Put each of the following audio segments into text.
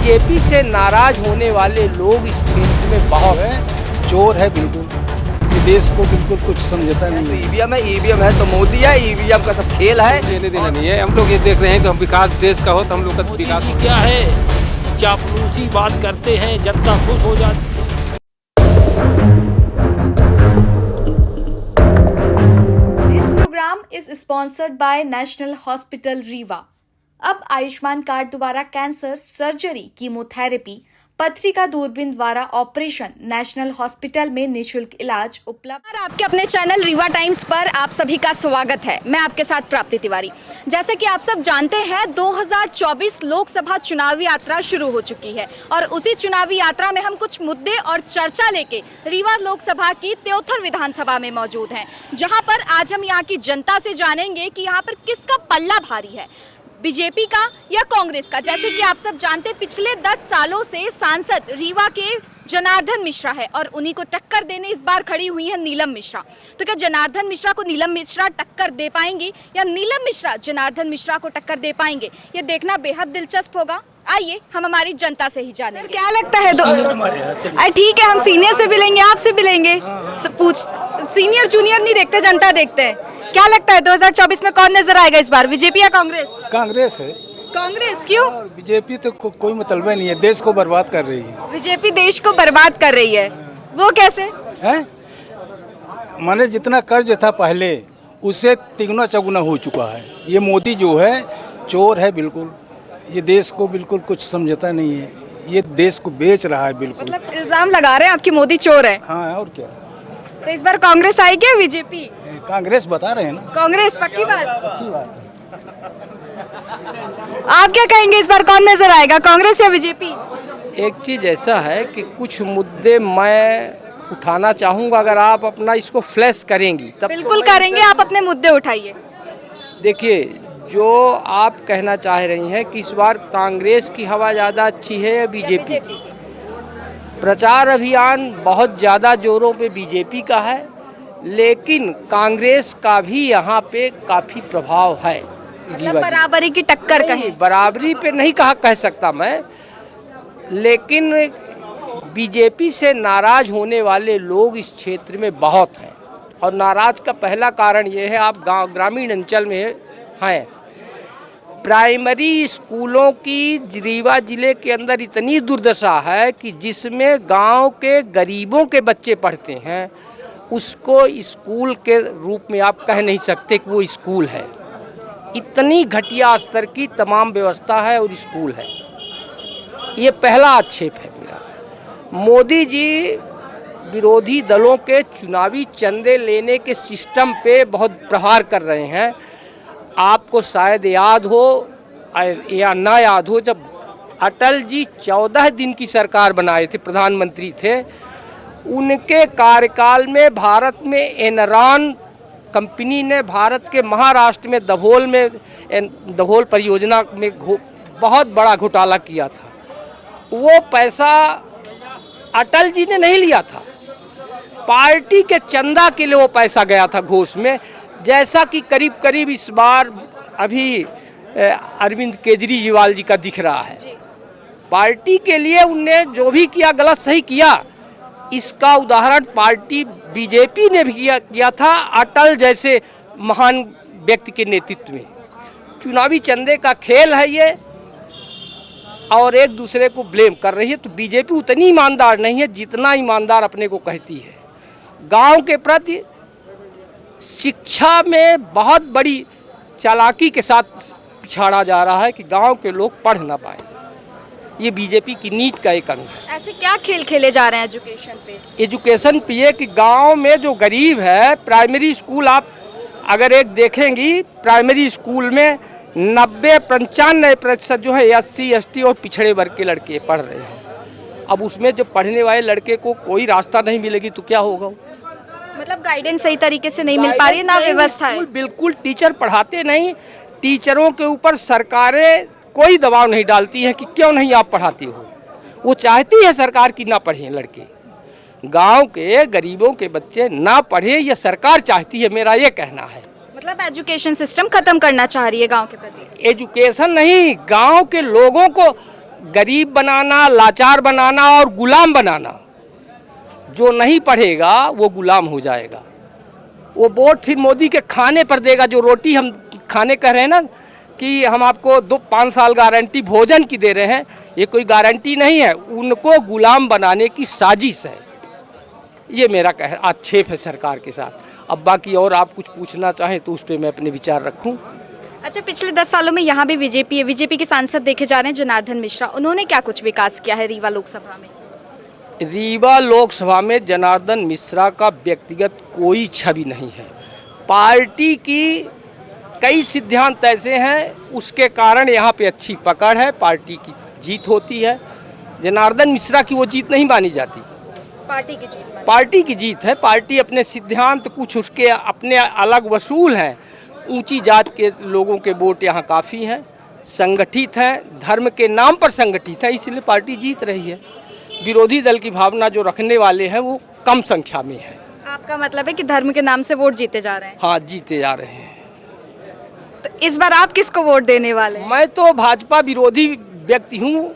BJP से नाराज होने वाले लोग इस क्षेत्र में बहुत है, चोर है बिल्कुल। ये देश को बिल्कुल कुछ समझता नहीं है। ईवीएम है तो मोदी है, ईवीएम का सब खेल है। लेने देना नहीं है। हम लोग ये देख रहे हैं कि हम विकास देश का हो तो हम लोग का विकास मोदी जी क्या है, चापलूसी बात करते हैं, जनता खुश हो जाती है। This program is sponsored by National Hospital Rewa. अब आयुष्मान कार्ड द्वारा कैंसर, सर्जरी, कीमोथेरेपी, पथरी का दूरबीन द्वारा ऑपरेशन नेशनल हॉस्पिटल में निशुल्क इलाज उपलब्ध। आपके अपने चैनल रीवा टाइम्स पर आप सभी का स्वागत है। मैं आपके साथ प्राप्ति तिवारी। जैसे कि आप सब जानते हैं 2024 लोकसभा चुनावी यात्रा शुरू हो चुकी है और उसी चुनावी यात्रा में हम कुछ मुद्दे और चर्चा लेके रीवा लोकसभा की त्योथर विधानसभा में मौजूद हैं, जहां पर आज हम यहां की जनता से जानेंगे कि यहां पर किसका पल्ला भारी है, बीजेपी का या कांग्रेस का। जैसे कि आप सब जानते पिछले 10 सालों से सांसद रीवा के जनार्दन मिश्रा है और उन्हीं को टक्कर देने इस बार खड़ी हुई है नीलम मिश्रा। तो क्या जनार्दन मिश्रा को नीलम मिश्रा टक्कर दे पाएंगी या नीलम मिश्रा जनार्दन मिश्रा को टक्कर दे पाएंगे, ये देखना बेहद दिलचस्प होगा। आइए हम हमारी जनता से ही जानें। क्या लगता है ठीक है, हम सीनियर से भी लेंगे, आपसे भी लेंगे। सीनियर जूनियर नहीं देखते, जनता देखते हैं। क्या लगता है 2024 में कौन नजर आएगा इस बार, बीजेपी या कांग्रेस? कांग्रेस है। कांग्रेस क्यों? बीजेपी तो कोई मतलब नहीं है, देश को बर्बाद कर रही है। बीजेपी देश को बर्बाद कर रही है, वो कैसे है? माने जितना कर्ज था पहले उससे तिगुना चौगुना हो चुका है। ये मोदी जो है चोर है बिल्कुल। ये देश को बिल्कुल कुछ समझता नहीं है। ये देश को बेच रहा है बिल्कुल। मतलब इल्जाम लगा रहे हैं आपकी मोदी चोर है। हाँ, और क्या। तो इस बार कांग्रेस आएगी या बीजेपी? कांग्रेस बता रहे हैं ना। कांग्रेस पक्की बात। पक्की बात है। आप क्या कहेंगे इस बार कौन नजर आएगा, कांग्रेस या बीजेपी? एक चीज़ ऐसा है कि कुछ मुद्दे मैं उठाना चाहूँगा, अगर आप अपना इसको फ्लैश करेंगी तब बिल्कुल करेंगे, आप अपने मुद्दे उठाइए। देखिए, जो आप कहना चाह रही हैं कि इस बार कांग्रेस की हवा ज़्यादा अच्छी है या बीजेपी की? प्रचार अभियान बहुत ज़्यादा जोरों पे बीजेपी का है, लेकिन कांग्रेस का भी यहाँ पे काफ़ी प्रभाव है। मतलब बराबरी की टक्कर कहें? बराबरी पे नहीं कह सकता मैं, लेकिन बीजेपी से नाराज होने वाले लोग इस क्षेत्र में बहुत हैं। और नाराज का पहला कारण ये है, आप गांव ग्रामीण अंचल में हैं, प्राइमरी स्कूलों की रीवा जिले के अंदर इतनी दुर्दशा है कि जिसमें गांव के गरीबों के बच्चे पढ़ते हैं, उसको स्कूल के रूप में आप कह नहीं सकते कि वो स्कूल है। इतनी घटिया स्तर की तमाम व्यवस्था है और स्कूल है। ये पहला आक्षेप है मेरा। मोदी जी विरोधी दलों के चुनावी चंदे लेने के सिस्टम पे बहुत प्रहार कर रहे हैं। आपको शायद याद हो या ना याद हो, जब अटल जी 14 दिन की सरकार बनाए थे, प्रधानमंत्री थे, उनके कार्यकाल में भारत में एनरॉन कंपनी ने भारत के महाराष्ट्र में दभोल परियोजना में बहुत बड़ा घोटाला किया था। वो पैसा अटल जी ने नहीं लिया था, पार्टी के चंदा के लिए वो पैसा गया था घोष में। जैसा कि करीब करीब इस बार अभी अरविंद केजरीवाल जी का दिख रहा है। पार्टी के लिए उनने जो भी किया गलत सही किया, इसका उदाहरण पार्टी बीजेपी ने भी किया था अटल जैसे महान व्यक्ति के नेतृत्व में। चुनावी चंदे का खेल है ये, और एक दूसरे को ब्लेम कर रही है। तो बीजेपी उतनी ईमानदार नहीं है जितना ईमानदार अपने को कहती है। गांव के प्रति शिक्षा में बहुत बड़ी चालाकी के साथ पिछाड़ा जा रहा है कि गांव के लोग पढ़ ना पाए। ये बीजेपी की नीति का एक अंग है। ऐसे क्या खेल खेले जा रहे हैं एजुकेशन पे? एजुकेशन पे ये कि गांव में जो गरीब है, प्राइमरी स्कूल आप अगर एक देखेंगी, प्राइमरी स्कूल में 90-95% जो है SC ST और पिछड़े वर्ग के लड़के पढ़ रहे हैं। अब उसमें जो पढ़ने वाले लड़के को कोई रास्ता नहीं मिलेगी तो क्या होगा? मतलब गाइडेंस सही तरीके से नहीं मिल पा रही है, ना व्यवस्था है। बिल्कुल टीचर पढ़ाते नहीं। टीचरों के ऊपर सरकारें कोई दबाव नहीं डालती हैं कि क्यों नहीं आप पढ़ाते हो। वो चाहती है सरकार की ना पढ़ें लड़के, गांव के गरीबों के बच्चे ना पढ़े, ये सरकार चाहती है, मेरा ये कहना है। मतलब एजुकेशन सिस्टम खत्म करना चाह रही है गांव के प्रति? एजुकेशन नहीं, गांव के लोगों को गरीब बनाना, लाचार बनाना और गुलाम बनाना। जो नहीं पढ़ेगा वो गुलाम हो जाएगा। वो वोट फिर मोदी के खाने पर देगा। जो रोटी हम खाने कह रहे हैं ना कि हम आपको 2-5 साल गारंटी भोजन की दे रहे हैं, ये कोई गारंटी नहीं है, उनको गुलाम बनाने की साजिश है। ये मेरा आक्षेप है सरकार के साथ। अब बाकी और आप कुछ पूछना चाहें तो उस पर मैं अपने विचार रखूं। अच्छा, पिछले 10 सालों में यहाँ भी बीजेपी है। बीजेपी के सांसद देखे जा रहे हैं जनार्दन मिश्रा, उन्होंने क्या कुछ विकास किया है रीवा लोकसभा में? रीवा लोकसभा में जनार्दन मिश्रा का व्यक्तिगत कोई छवि नहीं है। पार्टी की कई सिद्धांत ऐसे हैं, उसके कारण यहाँ पे अच्छी पकड़ है, पार्टी की जीत होती है। जनार्दन मिश्रा की वो जीत नहीं मानी जाती, पार्टी की जीत। पार्टी की जीत है। पार्टी अपने सिद्धांत कुछ उसके अपने अलग वसूल हैं। ऊंची जात के लोगों के वोट यहाँ काफ़ी हैं, संगठित हैं, धर्म के नाम पर संगठित है, इसलिए पार्टी जीत रही है। विरोधी दल की भावना जो रखने वाले हैं वो कम संख्या में है। आपका मतलब है कि धर्म के नाम से वोट जीते जा रहे हैं? हाँ, जीते जा रहे हैं। तो इस बार आप किसको वोट देने वाले हैं? मैं तो भाजपा विरोधी व्यक्ति हूँ,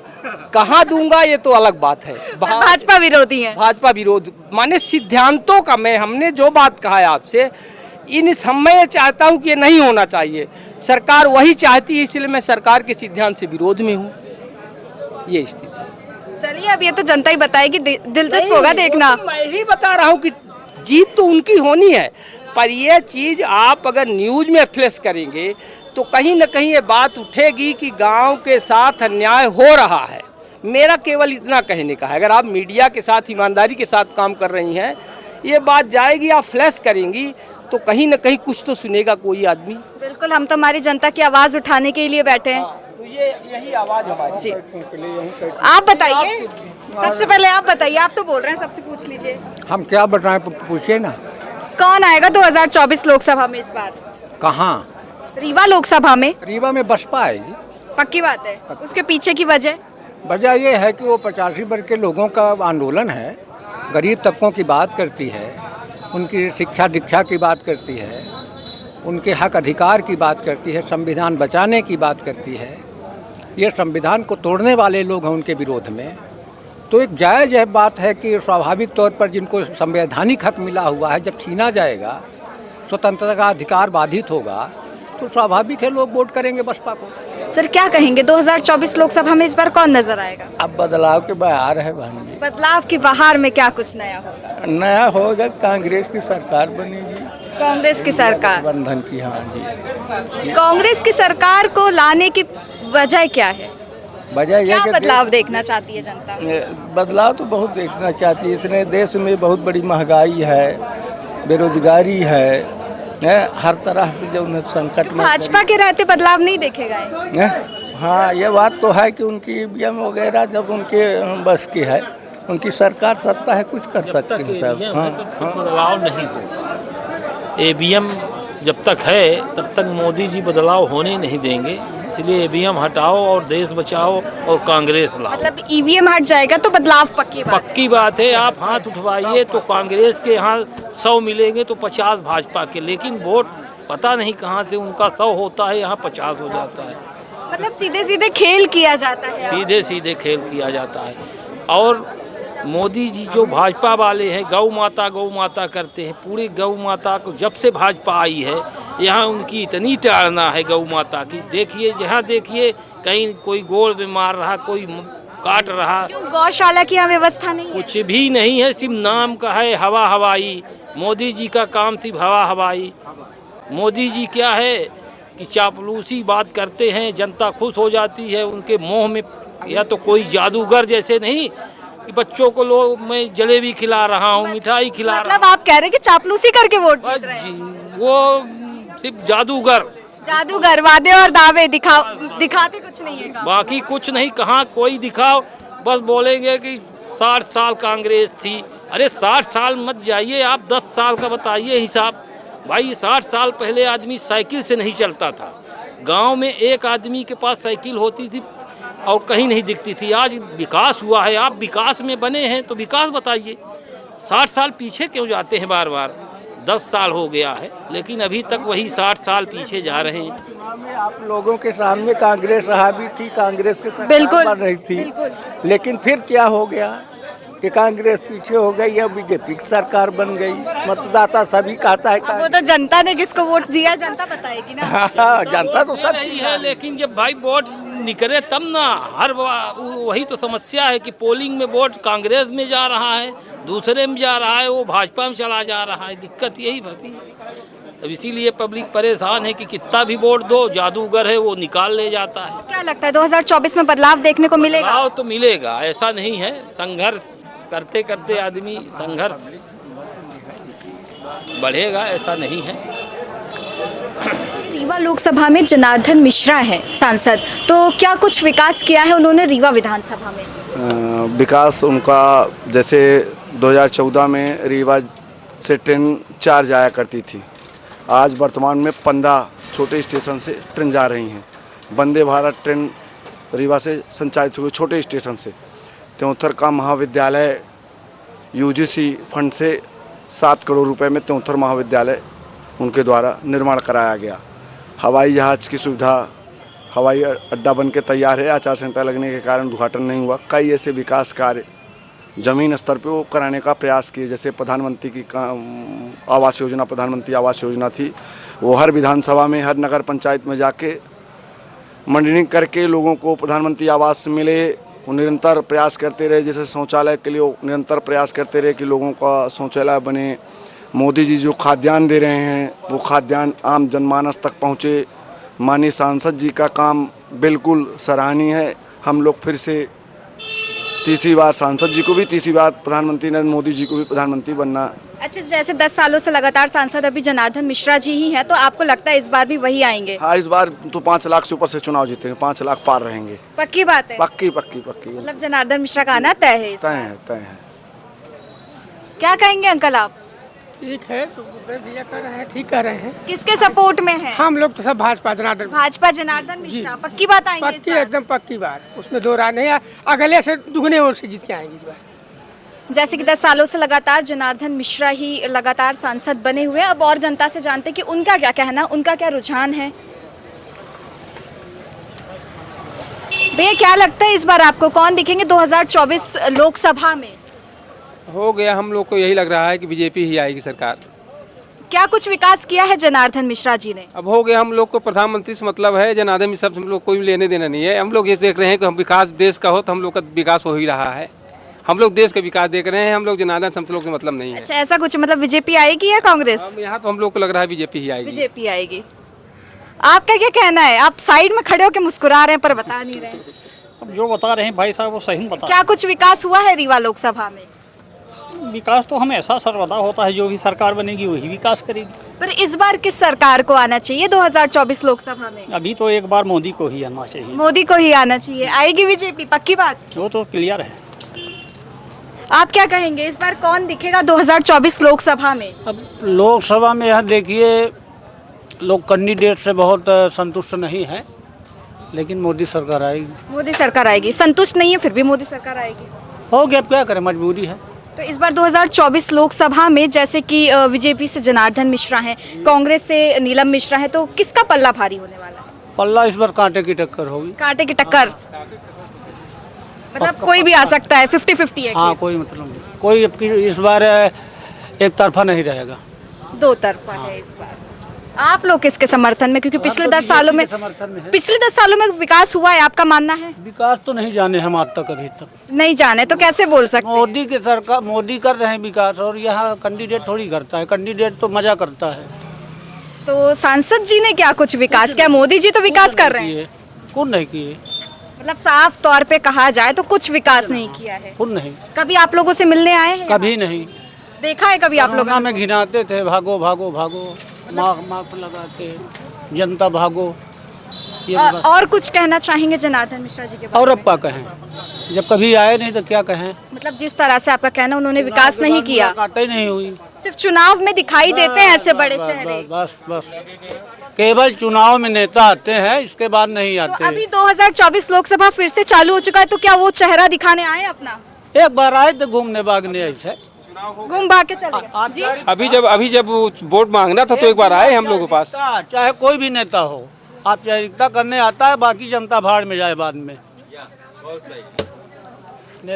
कहाँ दूंगा ये तो अलग बात है। भाजपा विरोधी हैं? भाजपा विरोध माने सिद्धांतों का, हमने जो बात कहा है आपसे, इन समय चाहता हूँ कि ये नहीं होना चाहिए। सरकार वही चाहती है, इसलिए मैं सरकार के सिद्धांत से विरोध में हूँ। ये स्थिति है। चलिए, अब ये तो जनता ही बताएगी, दिलचस्प होगा देखना। तो मैं ही बता रहा हूँ कि जीत तो उनकी होनी है, पर ये चीज़ आप अगर न्यूज़ में फ्लैश करेंगे तो कहीं न कहीं ये बात उठेगी कि गांव के साथ अन्याय हो रहा है। मेरा केवल इतना कहने का है, अगर आप मीडिया के साथ ईमानदारी के साथ काम कर रही हैं, ये बात जाएगी, आप फ्लैश करेंगी तो कहीं न कहीं कुछ तो सुनेगा कोई आदमी। बिल्कुल, हम तो हमारी जनता की आवाज़ उठाने के लिए बैठे हैं। तो ये यही आवाज़ हमारी। जी, आप बताइए, सबसे पहले आप बताइए, आप तो बोल रहे हैं, सबसे पूछ लीजिए। हम क्या बताएं, पूछिए ना। कौन आएगा 2024 लोकसभा में इस बार? कहाँ? रीवा लोकसभा में? रीवा में बसपा आएगी। पक्की बात है? उसके पीछे की वजह? वजह ये है कि वो 85 वर्ग के लोगों का आंदोलन है, गरीब तबकों की बात करती है, उनकी शिक्षा दीक्षा की बात करती है, उनके हक अधिकार की बात करती है, संविधान बचाने की बात करती है। ये संविधान को तोड़ने वाले लोग हैं उनके विरोध में। तो एक जायज़ बात है कि स्वाभाविक तौर पर जिनको संवैधानिक हक मिला हुआ है, जब छीना जाएगा, स्वतंत्रता का अधिकार बाधित होगा, तो स्वाभाविक है लोग वोट करेंगे बसपा को। सर, क्या कहेंगे 2024 लोकसभा में इस बार कौन नजर आएगा? अब बदलाव के बहार है बहन जी। बदलाव की बहार में क्या कुछ नया होगा? नया होगा, कांग्रेस की सरकार बनेगी। कांग्रेस की सरकार? गठबंधन की, हाँ जी। कांग्रेस की सरकार को लाने की वजह क्या है? वजह यह क्या कि बदलाव देखना चाहती है जनता? बदलाव तो बहुत देखना चाहती है। इसने देश में बहुत बड़ी महंगाई है, बेरोजगारी है, हर तरह से जो संकट में। भाजपा के रहते बदलाव नहीं देखे गए? हाँ, ये बात तो है कि उनकी ईवीएम वगैरह जब उनके बस की है, उनकी सरकार सत्ता है, कुछ कर सकते हैं सब। हाँ, बदलाव नहीं होगा। ईवीएम जब तक है तब तक मोदी जी बदलाव होने नहीं देंगे, इसलिए ईवीएम हटाओ और देश बचाओ और कांग्रेस लाओ। मतलब ईवीएम हट जाएगा तो बदलाव पक्की बात है? पक्की बात है। आप हाथ उठवाइए तो कांग्रेस के यहाँ 100 मिलेंगे तो 50 भाजपा के, लेकिन वोट पता नहीं कहाँ से उनका 100 होता है, यहाँ 50 हो जाता है। मतलब सीधे सीधे खेल किया जाता है? सीधे सीधे खेल किया जाता है। और मोदी जी जो भाजपा वाले हैं, गौ माता करते हैं। पूरी गौ माता को जब से भाजपा आई है, यहाँ उनकी इतनी ताड़ना है गौ माता की। देखिए, जहाँ देखिए कहीं कोई गोड़ में मार रहा, कोई काट रहा। क्यों गौशाला की यहाँ व्यवस्था नहीं है? कुछ भी नहीं है, सिर्फ नाम का है हवा हवाई। मोदी जी का काम सिर्फ हवा हवाई। मोदी जी क्या है कि चापलूसी बात करते हैं, जनता खुश हो जाती है उनके मुँह में। या तो कोई जादूगर जैसे नहीं कि बच्चों को लोग मैं जलेबी खिला रहा हूँ, मिठाई खिला रहा हूँ। मतलब आप कह रहे हैं कि चापलूसी करके वोट जीत रहे हैं? वो सिर्फ जादूगर वादे और दावे दिखाते कुछ नहीं है। बाकी कुछ नहीं। कहाँ कोई दिखाओ, बस बोलेंगे कि 60 साल कांग्रेस थी। अरे 60 साल मत जाइए, आप 10 साल का बताइए हिसाब। भाई 60 साल पहले आदमी साइकिल से नहीं चलता था। गांव में एक आदमी के पास साइकिल होती थी और कहीं नहीं दिखती थी। आज विकास हुआ है, आप विकास में बने हैं तो विकास बताइए। 60 साल पीछे क्यों जाते हैं बार बार? 10 साल हो गया है, लेकिन अभी तक वही 60 साल पीछे जा रहे हैं। चुनाव में आप लोगों के सामने कांग्रेस रहा भी थी, कांग्रेस की सरकार बिल्कुल, बन रही थी, लेकिन फिर क्या हो गया कि कांग्रेस पीछे हो गई, अब बीजेपी की सरकार बन गई। मतदाता सभी कहता है अब वो तो जनता ने किसको वोट दिया जनता बताएगी ना। हाँ, जनता तो सब नहीं है, लेकिन जब भाई वोट निकले तब ना, वही तो समस्या है कि पोलिंग में वोट कांग्रेस में जा रहा है, दूसरे में जा रहा है, वो भाजपा में चला जा रहा है। दिक्कत यही होती है। अब इसीलिए पब्लिक परेशान है कि कितना भी वोट दो, जादूगर है वो निकाल ले जाता है। क्या लगता है 2024 में बदलाव देखने को मिलेगा? बदलाव तो मिलेगा, ऐसा नहीं है। संघर्ष करते करते आदमी संघर्ष बढ़ेगा, ऐसा नहीं है। रीवा लोकसभा में जनार्दन मिश्रा है सांसद, तो क्या कुछ विकास किया है उन्होंने रीवा विधानसभा में? विकास उनका, जैसे 2014 में रीवा से ट्रेन 4 जाया करती थी, आज वर्तमान में 15 छोटे स्टेशन से ट्रेन जा रही हैं। वंदे भारत ट्रेन रीवा से संचालित हुई छोटे स्टेशन से। त्योंथर का महाविद्यालय यूजीसी फंड से 7 करोड़ रुपए में त्योंथर महाविद्यालय उनके द्वारा निर्माण कराया गया। हवाई जहाज़ की सुविधा, हवाई अड्डा बन के तैयार है, आचार संहिता लगने के कारण उद्घाटन नहीं हुआ। कई ऐसे विकास कार्य ज़मीन स्तर पे वो कराने का प्रयास किए, जैसे प्रधानमंत्री की आवास योजना, प्रधानमंत्री आवास योजना थी, वो हर विधानसभा में, हर नगर पंचायत में जाके मंडलिंग करके लोगों को प्रधानमंत्री आवास मिले। वो निरंतर प्रयास करते रहे, जैसे शौचालय के लिए वो निरंतर प्रयास करते रहे कि लोगों का शौचालय बने। मोदी जी जो खाद्यान्न दे रहे हैं वो खाद्यान्न आम जनमानस तक पहुँचे। माननीय सांसद जी का काम बिल्कुल सराहनीय है। हम लोग फिर से तीसरी बार सांसद जी को भी, तीसरी बार प्रधानमंत्री नरेंद्र मोदी जी को भी प्रधानमंत्री बनना। अच्छा, जैसे 10 सालों से लगातार सांसद अभी जनार्दन मिश्रा जी ही हैं, तो आपको लगता है इस बार भी वही आएंगे? हाँ, इस बार तो 5 लाख से ऊपर से चुनाव जीतेंगे, 5 लाख पार रहेंगे। पक्की बात है? पक्की पक्की पक्की। मतलब जनार्दन मिश्रा का आना तय है? तय है, तय है। क्या कहेंगे अंकल आप? ठीक है, तो भैया कह रहे हैं, ठीक कह रहे हैं। किसके सपोर्ट में है? हम लोग तो सब भाजपा जनार्दन। भाजपा जनार्दन मिश्रा, पक्की बात आएंगे इस पक्की, बार? एकदम पक्की बात, उसमें दो राय नहीं है। अगले से दुगने ओर से जीत के आएंगे इस बार। जैसे कि 10 सालों से लगातार जनार्दन मिश्रा ही लगातार सांसद बने हुए हैं। अब और जनता से जानते हैं कि उनका क्या कहना, उनका क्या रुझान है। भैया, क्या लगता है इस बार आपको कौन दिखेंगे 2024 लोकसभा में? हो गया, हम लोग को यही लग रहा है कि बीजेपी ही आएगी सरकार। क्या कुछ विकास किया है जनार्दन मिश्रा जी ने? अब हो गया, हम लोग को प्रधानमंत्री से मतलब है, जनार्दन मिश्रा से हम लोग कोई लेने देना नहीं है। हम लोग ये देख रहे हैं कि हम विकास देश का हो तो हम लोग का विकास हो ही रहा है। हम लोग देश का विकास देख रहे हैं, हम लोग जनार्दन से हम लोग से मतलब नहीं है। अच्छा, ऐसा कुछ मतलब बीजेपी आएगी या कांग्रेस? यहाँ तो हम लोग को लग रहा है बीजेपी ही आएगी। बीजेपी आएगी। आपका क्या कहना है? आप साइड में खड़े होकर मुस्कुरा रहे हैं पर बता नहीं रहे। अब जो बता रहे हैं भाई साहब वो सही बता। क्या कुछ विकास हुआ है रीवा लोकसभा में? विकास तो हमेशा सर्वदा होता है, जो भी सरकार बनेगी वही विकास करेगी। पर इस बार किस सरकार को आना चाहिए 2024 लोकसभा में? अभी तो एक बार मोदी को ही आना चाहिए। मोदी को ही आना चाहिए। आएगी बीजेपी, पक्की बात? वो तो क्लियर है। आप क्या कहेंगे, इस बार कौन दिखेगा 2024 लोकसभा में? अब लोकसभा में यह देखिए, लोग कैंडिडेट से बहुत संतुष्ट नहीं है, लेकिन मोदी सरकार आएगी। मोदी सरकार आएगी। संतुष्ट नहीं है फिर भी मोदी सरकार आएगी? हो गया, अब क्या करें, मजबूरी है। तो इस बार 2024 लोकसभा में जैसे कि बीजेपी से जनार्दन मिश्रा हैं, कांग्रेस से नीलम मिश्रा है, तो किसका पल्ला भारी होने वाला है? पल्ला इस बार कांटे की टक्कर होगी। कांटे की टक्कर मतलब कोई भी आ सकता है, 50-50 है? हाँ, कोई मतलब नहीं, कोई इस बार एक तरफा नहीं रहेगा, दो तरफा है इस बार। आप लोग किसके समर्थन में? क्योंकि पिछले 10 सालों में विकास हुआ है, आपका मानना है? विकास तो नहीं जाने हम आज तक, अभी तक नहीं जाने तो कैसे बोल सकते? मोदी की सरकार, मोदी कर रहे हैं विकास, और यहाँ कैंडिडेट थोड़ी करता है। कैंडिडेट तो मजा करता है। तो सांसद जी ने क्या कुछ विकास किया? मोदी जी तो विकास कर रहे हैं। कौन नहीं किए? मतलब साफ तौर पे कहा जाए तो कुछ विकास नहीं किया है। कौन नहीं? कभी आप लोगों से मिलने आए हैं? कभी नहीं देखा है कभी आप लोगों ने? में घिनाते थे, भागो भागो भागो, माफ लगा के जनता भागो। ये और कुछ कहना चाहेंगे जनार्दन मिश्रा जी के बारे और में? अब क्या कहें, जब कभी आए नहीं तो क्या कहें। मतलब जिस तरह से आपका कहना, उन्होंने विकास नहीं किया, काटे नहीं हुई, सिर्फ चुनाव में दिखाई देते हैं ऐसे बड़े चेहरे। बस बस केवल चुनाव में नेता आते हैं, इसके बाद नहीं आते। तो अभी 2024 लोकसभा फिर से चालू हो चुका है, तो क्या वो चेहरा दिखाने आए अपना? एक बार आए थे घूमने भागने, ऐसे घूम भाग के चले गए। जी अभी जब वोट मांगना था तो एक बार आए हम लोगों के पास। चाहे कोई भी नेता हो, आप चारिता करने आता है, बाकी जनता भाड़ में जाए बाद में।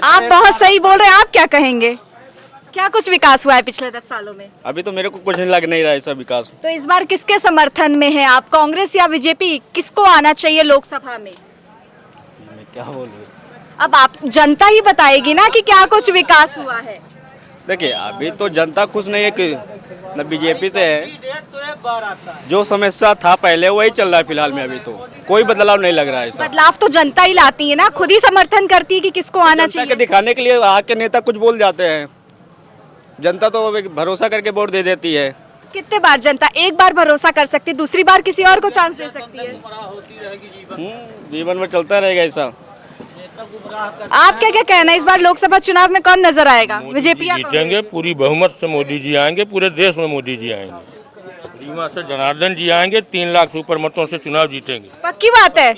आप बहुत सही बोल रहे हैं। आप क्या कहेंगे, क्या कुछ विकास हुआ है पिछले 10 सालों में? अभी तो मेरे को कुछ लग नहीं रहा है ऐसा विकास। तो इस बार किसके समर्थन में है आप, कांग्रेस या बीजेपी? किसको आना चाहिए लोकसभा में? मैं क्या बोलूं? अब आप, जनता ही बताएगी ना कि क्या कुछ विकास हुआ है। देखिए अभी तो जनता खुश नहीं है कि न बीजेपी से है, जो समस्या था पहले वही चल रहा है फिलहाल में। अभी तो कोई बदलाव नहीं लग रहा है ऐसा। बदलाव तो जनता ही लाती है ना, खुद ही समर्थन करती है कि किसको आना जनता के चाहिए। दिखाने के लिए आके नेता कुछ बोल जाते हैं, जनता तो भरोसा करके वोट दे देती है। कितने बार जनता एक बार भरोसा कर सकती है, दूसरी बार किसी और को चांस दे सकती है। जीवन में चलता रहेगा ऐसा। आप क्या क्या कहना है, इस बार लोकसभा चुनाव में कौन नजर आएगा, बीजेपी या कांग्रेस? जीतेंगे, पूरी बहुमत से मोदी जी आएंगे, पूरे देश में मोदी जी आएंगे। रीवा से जनार्दन जी आएंगे, 3 लाख से ऊपर मतों से चुनाव जीतेंगे। पक्की बात है।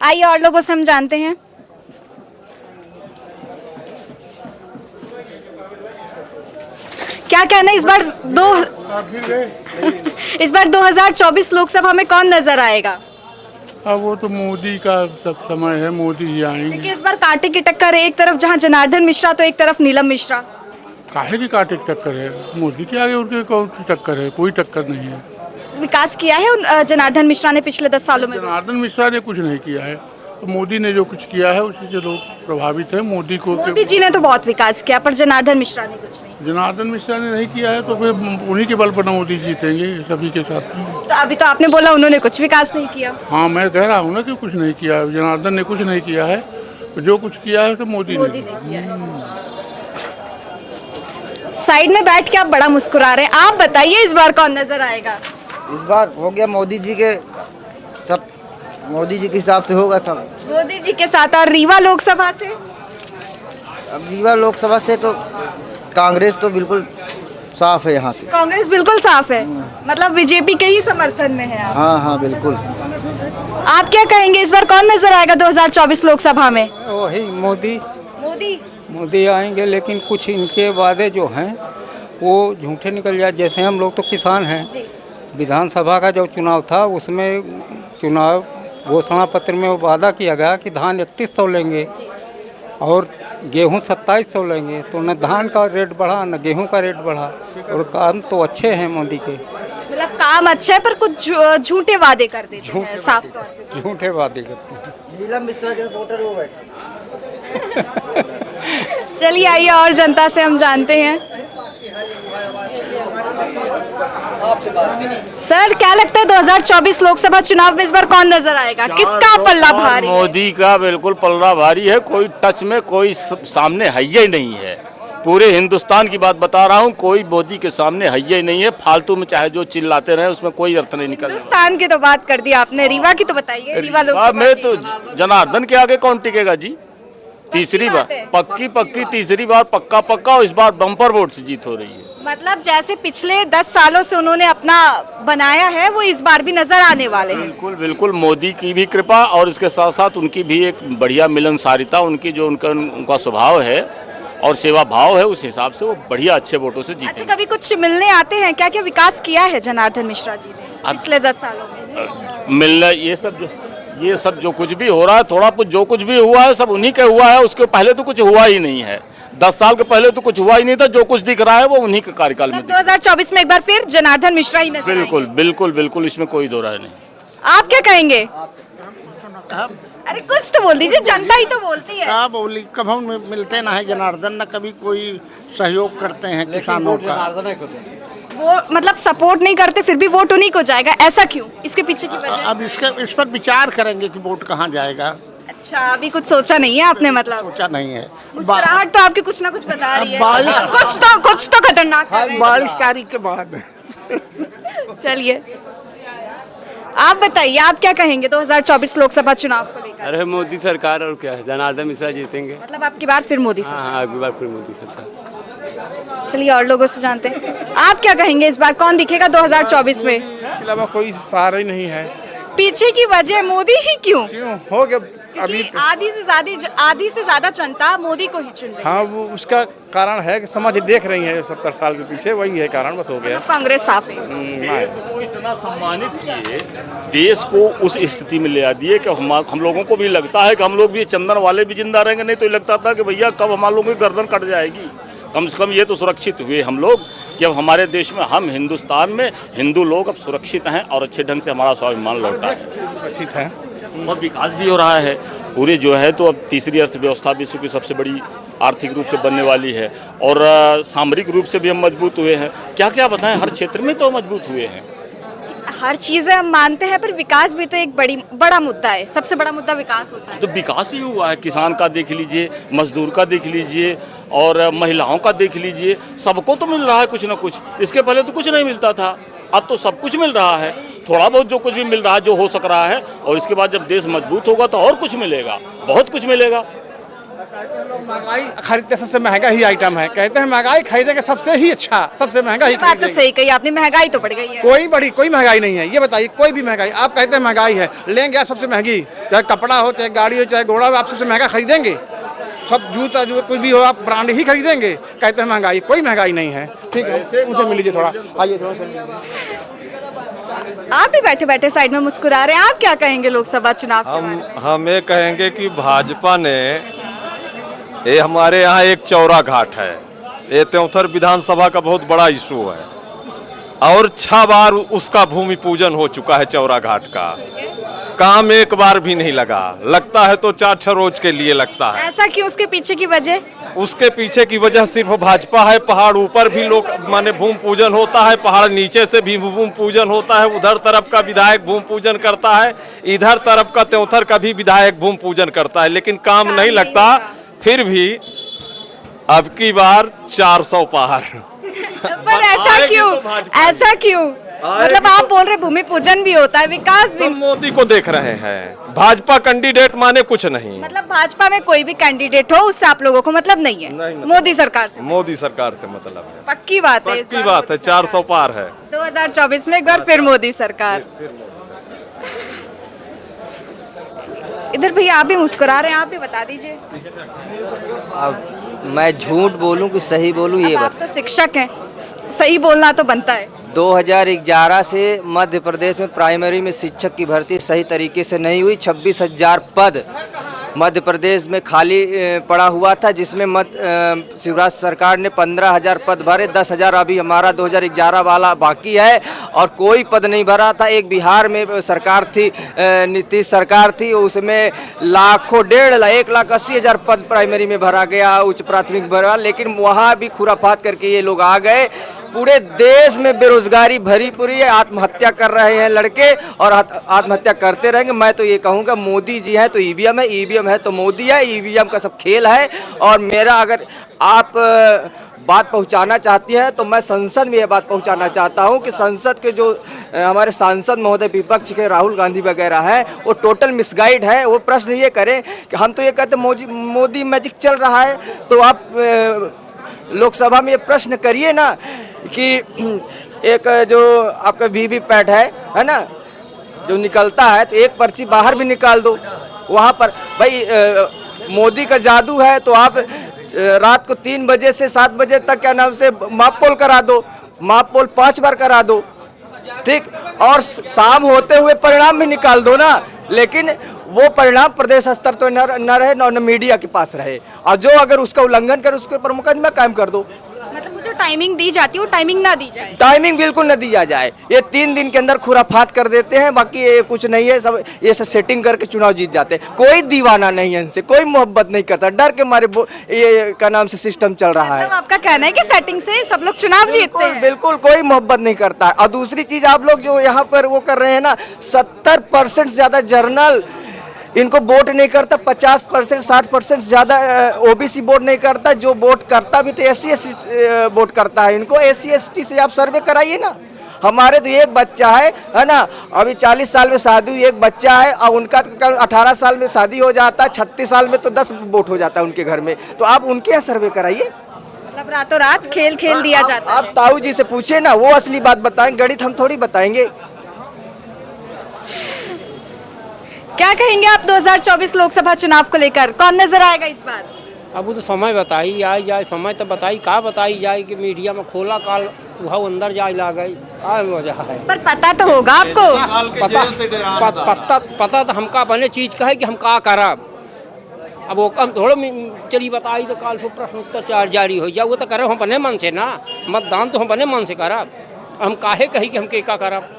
आइए और लोगों से हम जानते हैं। क्या कहना है इस बार 2024 लोकसभा में कौन नजर आएगा? अब वो तो मोदी का सब समय है, मोदी ही आएंगे। देखिए इस बार कांटे की टक्कर है, एक तरफ जहां जनार्दन मिश्रा तो एक तरफ नीलम मिश्रा। काहे की कांटे की टक्कर है? मोदी के आगे उनके कौन सी टक्कर है? कोई टक्कर नहीं है। विकास किया है जनार्दन मिश्रा ने पिछले 10 सालों में? जनार्दन मिश्रा ने कुछ नहीं किया है, तो मोदी ने जो कुछ किया है उसी से लोग प्रभावित है। मोदी जी ने तो बहुत विकास किया, पर जनार्दन मिश्रा ने कुछ नहीं। जनार्दन मिश्रा ने नहीं किया है, तो फिर उन्हीं के बल पर मोदी जीतेंगे सभी के साथ। तो अभी तो आपने बोला उन्होंने कुछ विकास नहीं किया। हाँ, मैं कह रहा हूँ ना कि कुछ नहीं किया, जनार्दन ने कुछ नहीं किया है, तो जो कुछ किया है तो मोदी ने किया। साइड में बैठ के आप बड़ा मुस्कुरा रहे हैं, आप बताइए इस बार कौन नजर आएगा? इस बार हो गया मोदी जी के, सब मोदी जी के हिसाब से होगा सब। मोदी जी के साथ। और रीवा लोकसभा से? अब रीवा लोकसभा से तो कांग्रेस तो बिल्कुल साफ है यहाँ से। कांग्रेस बिल्कुल साफ है, मतलब बीजेपी के ही समर्थन में है आप? हाँ हाँ बिल्कुल। आप क्या कहेंगे, इस बार कौन नजर आएगा 2024 लोकसभा में? वही मोदी मोदी आएंगे, लेकिन कुछ इनके वादे जो हैं वो झूठे निकल जाए। जैसे हम लोग तो किसान हैं, विधानसभा का जो चुनाव था उसमें चुनाव घोषणा पत्र में वादा किया गया कि धान 3100 लेंगे और गेहूं 2700 लेंगे, तो न धान का रेट बढ़ा न गेहूं का रेट बढ़ा। और काम तो अच्छे हैं मोदी के, मतलब काम अच्छा है, पर कुछ झूठे वादे कर देते हैं, साफ तौर पे झूठे वादे करते हैं। नीलम मिश्रा के वोटर वो बैठे। चलिए आइए और जनता से हम जानते हैं। सर क्या लगता है 2024 लोकसभा चुनाव में इस बार कौन नजर आएगा, किसका पल्ला भारी है? मोदी का बिल्कुल पल्ला भारी है, कोई टच में कोई सामने है ही नहीं है। पूरे हिंदुस्तान की बात बता रहा हूँ, कोई मोदी के सामने है ही नहीं है। फालतू में चाहे जो चिल्लाते रहे उसमें कोई अर्थ नहीं निकलता। हिंदुस्तान की तो बात कर दी आपने, रीवा की तो बताइए। रीवा लोकसभा में तो जनार्दन के आगे कौन टिकेगा जी? तीसरी बार पक्की तीसरी बार पक्का और इस बार बम्पर वोट से जीत हो रही है। मतलब जैसे पिछले 10 सालों से उन्होंने अपना बनाया है, वो इस बार भी नजर आने वाले हैं। बिल्कुल मोदी की भी कृपा और इसके साथ साथ उनकी भी एक बढ़िया मिलनसारिता, उनकी जो उनका स्वभाव है और सेवा भाव है, उस हिसाब से वो बढ़िया अच्छे वोटों से जीते। अच्छा, कभी कुछ मिलने आते हैं? क्या क्या विकास किया है जनार्दन मिश्रा जी ने पिछले 10 सालों में? मिलना ये सब जो कुछ भी हो रहा है, थोड़ा कुछ जो कुछ भी हुआ है सब उन्हीं का हुआ है। उसके पहले तो कुछ हुआ ही नहीं है। 10 साल के पहले तो कुछ हुआ ही नहीं था। जो कुछ दिख रहा है वो उन्हीं के कार्यकाल में। 2024 में एक बार फिर जनार्दन मिश्रा ही नजर बिल्कुल इसमें कोई दो राय नहीं। आप क्या कहेंगे? अरे कुछ तो बोल दीजिए, जनता ही तो बोलती है। क्या बोली, कभी मिलते ना है जनार्दन, न कभी कोई सहयोग करते हैं किसानों का। वो मतलब सपोर्ट नहीं करते, फिर भी वोट उन्हीं को जाएगा, ऐसा क्यों? इसके पीछे की वजह? अब इस पर विचार करेंगे कि वोट कहाँ जाएगा। अच्छा, अभी कुछ सोचा नहीं है आपने? मतलब सोचा नहीं है। मुस्कुराहट तो आपकी कुछ ना कुछ बता रही है। कुछ तो खतरनाक कर रही है। 22 तारीख के बाद। चलिए आप बताइए, आप क्या कहेंगे 2024 लोकसभा चुनाव को लेकर? अरे मोदी सरकार और क्या है, जनार्दन मिश्रा जीतेंगे। मतलब आपकी बार फिर मोदी सरकार? हाँ, अगली बार फिर मोदी सरकार। चलिए और लोगों से जानते हैं, आप क्या कहेंगे इस बार कौन दिखेगा 2024 में? इसके अलावा कोई सहारा ही नहीं है। पीछे की वजह मोदी ही क्यों? हो गया अभी क्योंकि आधी से ज्यादा जनता मोदी को ही चुन रही है। हाँ, वो उसका कारण है कि समाज देख रही है 70 साल के पीछे, वही है कारण, बस हो गया। कांग्रेस साफ है। को इतना सम्मानित किए, देश को उस स्थिति में ले आ दिए कि हम लोगों को भी लगता है कि हम लोग भी चंदन वाले भी जिंदा रहेंगे, नहीं तो लगता था कि भैया कब हमारे लोगों की गर्दन कट जाएगी। कम से कम ये तो सुरक्षित हुए हम लोग कि अब हमारे देश में, हम हिंदुस्तान में हिंदू लोग अब सुरक्षित हैं और अच्छे ढंग से हमारा स्वाभिमान लौटा है, सुरक्षित है और विकास भी हो रहा है पूरे जो है। तो अब तीसरी अर्थव्यवस्था विश्व की सबसे बड़ी आर्थिक रूप से बनने वाली है और सामरिक रूप से भी हम मजबूत हुए हैं। क्या क्या बताएं, हर क्षेत्र में तो मजबूत हुए हैं। हर चीजें हम मानते हैं, पर विकास भी तो एक बड़ा मुद्दा है। सबसे बड़ा मुद्दा विकास होता है। तो विकास ही हुआ है, किसान का देख लीजिए, मजदूर का देख लीजिए और महिलाओं का देख लीजिए, सबको तो मिल रहा है कुछ ना कुछ। इसके पहले तो कुछ नहीं मिलता था, अब तो सब कुछ मिल रहा है। थोड़ा बहुत जो कुछ भी मिल रहा है, जो हो सक रहा है, और इसके बाद जब देश मजबूत होगा तो और कुछ मिलेगा, बहुत कुछ मिलेगा। महंगाई खरीदते सबसे महंगा ही आइटम है, कहते हैं महंगाई खरीदे के सबसे ही अच्छा, सबसे महंगा ही। बात तो सही कही आपने, महंगाई तो बढ़ गई है। कोई महंगाई नहीं है, ये बताइए कोई भी महंगाई। आप कहते हैं महंगाई है, लेंगे आप सबसे महंगी, चाहे कपड़ा हो, चाहे गाड़ी हो, चाहे घोड़ा हो, आप सबसे महंगा खरीदेंगे। सब जूता जो कुछ भी हो आप ब्रांड ही खरीदेंगे। कहते हैं महंगाई, कोई महंगाई नहीं है। ठीक है, मुझे मिल लीजिए थोड़ा, आइए थोड़ा सा। आप भी बैठे बैठे साइड में मुस्कुरा रहे हैं, आप क्या कहेंगे लोकसभा चुनाव के बारे में? हम ये कहेंगे कि भाजपा ने, ये हमारे यहाँ एक चौरा घाट है, ये त्योंथर विधानसभा का बहुत बड़ा इशू है और 6 बार उसका भूमि पूजन हो चुका है। चौरा घाट का काम एक बार भी नहीं लगा, लगता है तो 4-6 रोज के लिए लगता है। ऐसा क्यों? उसके पीछे की वजह? उसके पीछे की वजह सिर्फ भाजपा है। पहाड़ ऊपर भी लोग माने भूमि पूजन होता है, पहाड़ नीचे से भी भूमि पूजन होता है। उधर तरफ का विधायक भूमि पूजन करता है, इधर तरफ का त्योंथर का भी विधायक भूमि पूजन करता है, लेकिन काम नहीं लगता। फिर भी अब की बार 400 पार। पर ऐसा क्यों? ऐसा क्यों? मतलब आप बोल रहे भूमि पूजन भी होता है, विकास भी। मोदी को देख रहे हैं, भाजपा कैंडिडेट माने कुछ नहीं। मतलब भाजपा में कोई भी कैंडिडेट हो उससे आप लोगों को मतलब नहीं है? नहीं, मोदी सरकार से? मोदी सरकार से मतलब है। पक्की बात है? पक्की बात है, 400 पार है। 2024 में एक बार फिर मोदी सरकार। इधर भैया आप भी मुस्कुरा रहे हैं, आप भी बता दीजिए। अब मैं झूठ बोलूं कि सही बोलूं, ये आप तो शिक्षक हैं, सही बोलना तो बनता है। 2011 से मध्य प्रदेश में प्राइमरी में शिक्षक की भर्ती सही तरीके से नहीं हुई। 26,000 पद मध्य प्रदेश में खाली पड़ा हुआ था, जिसमें शिवराज सरकार ने 15,000 पद भरे। 10,000 अभी हमारा 2011 वाला बाकी है और कोई पद नहीं भरा था। एक बिहार में सरकार थी, नीतीश सरकार थी, उसमें लाखों 1,80,000 पद प्राइमरी में भरा गया, उच्च प्राथमिक भरा, लेकिन वहाँ भी खुराफात करके ये लोग आ गए। पूरे देश में बेरोजगारी भरी पूरी है, आत्महत्या कर रहे हैं लड़के और आत्महत्या करते रहेंगे। मैं तो ये कहूँगा मोदी जी है तो ईवीएम है, ईवीएम है तो मोदी है, ईवीएम का सब खेल है। और मेरा अगर आप बात पहुंचाना चाहती हैं तो मैं संसद में ये बात पहुंचाना चाहता हूं कि संसद के जो हमारे सांसद महोदय विपक्ष के राहुल गांधी वगैरह हैं वो टोटल मिसगाइड है। वो प्रश्न ये करें कि हम तो ये कहते मोदी मैजिक चल रहा है, तो आप लोकसभा में ये प्रश्न करिए ना कि एक जो आपका वीवीपैट है ना, जो निकलता है तो एक पर्ची बाहर भी निकाल दो वहाँ पर। भाई मोदी का जादू है तो आप रात को 3 बजे से 7 बजे तक क्या नाम से माप पोल करा दो, माप पोल 5 बार करा दो, ठीक, और शाम होते हुए परिणाम भी निकाल दो ना। लेकिन वो परिणाम प्रदेश स्तर तो न रहे, न मीडिया के पास रहे, और जो अगर उसका उल्लंघन करे उसके ऊपर मुकदमा कायम कर दो। मतलब वो जो टाइमिंग दी जाती है वो टाइमिंग ना दी जाए, टाइमिंग बिल्कुल न दिया जाए। ये 3 दिन के अंदर खुराफात कर देते हैं, बाकी ये कुछ नहीं है, सब ये सब सेटिंग करके चुनाव जीत जाते हैं। कोई दीवाना नहीं है इनसे, कोई मोहब्बत नहीं करता, डर के मारे ये का नाम से सिस्टम चल रहा है। मतलब आपका कहना है कि सेटिंग से सब लोग चुनाव जीतते हैं? बिल्कुल कोई मोहब्बत नहीं करता है। और दूसरी चीज आप लोग जो यहाँ पर वो कर रहे हैं ना, 70% ज्यादा जर्नल इनको वोट नहीं करता, 50% 60% ज़्यादा ओबीसी वोट नहीं करता, जो वोट करता भी तो SC/ST वोट करता है। इनको SC/ST से आप सर्वे कराइए ना। हमारे तो एक बच्चा है ना, अभी 40 साल में शादी हुई, एक बच्चा है और उनका 18 साल में शादी हो जाता है, 36 साल में तो 10 वोट हो जाता है उनके घर में, तो आप उनके यहाँ सर्वे कराइए। मतलब रातों रात खेल दिया जाता है। आप ताऊ जी से पूछिए ना, वो असली बात बताएं, गणित हम थोड़ी बताएंगे। क्या कहेंगे आप 2024 लोकसभा चुनाव को लेकर, कौन नजर आएगा इस बार? अब वो तो समय बताई आई जाए, समय तो बताई का बताई जाए कि मीडिया में खोला काल वह अंदर जाए ला गई का वजह है। पर पता तो होगा आपको। पता तो हमका बने चीज का है कि हम का करब। अब वो कम थोड़ा चली बताई तो काल फिर प्रश्न उत्तर जारी हो जाए, वो तो करे हम अपने मन से ना, मतदान तो हम अपने मन से करब। हम काहे कही कि हम के का करब।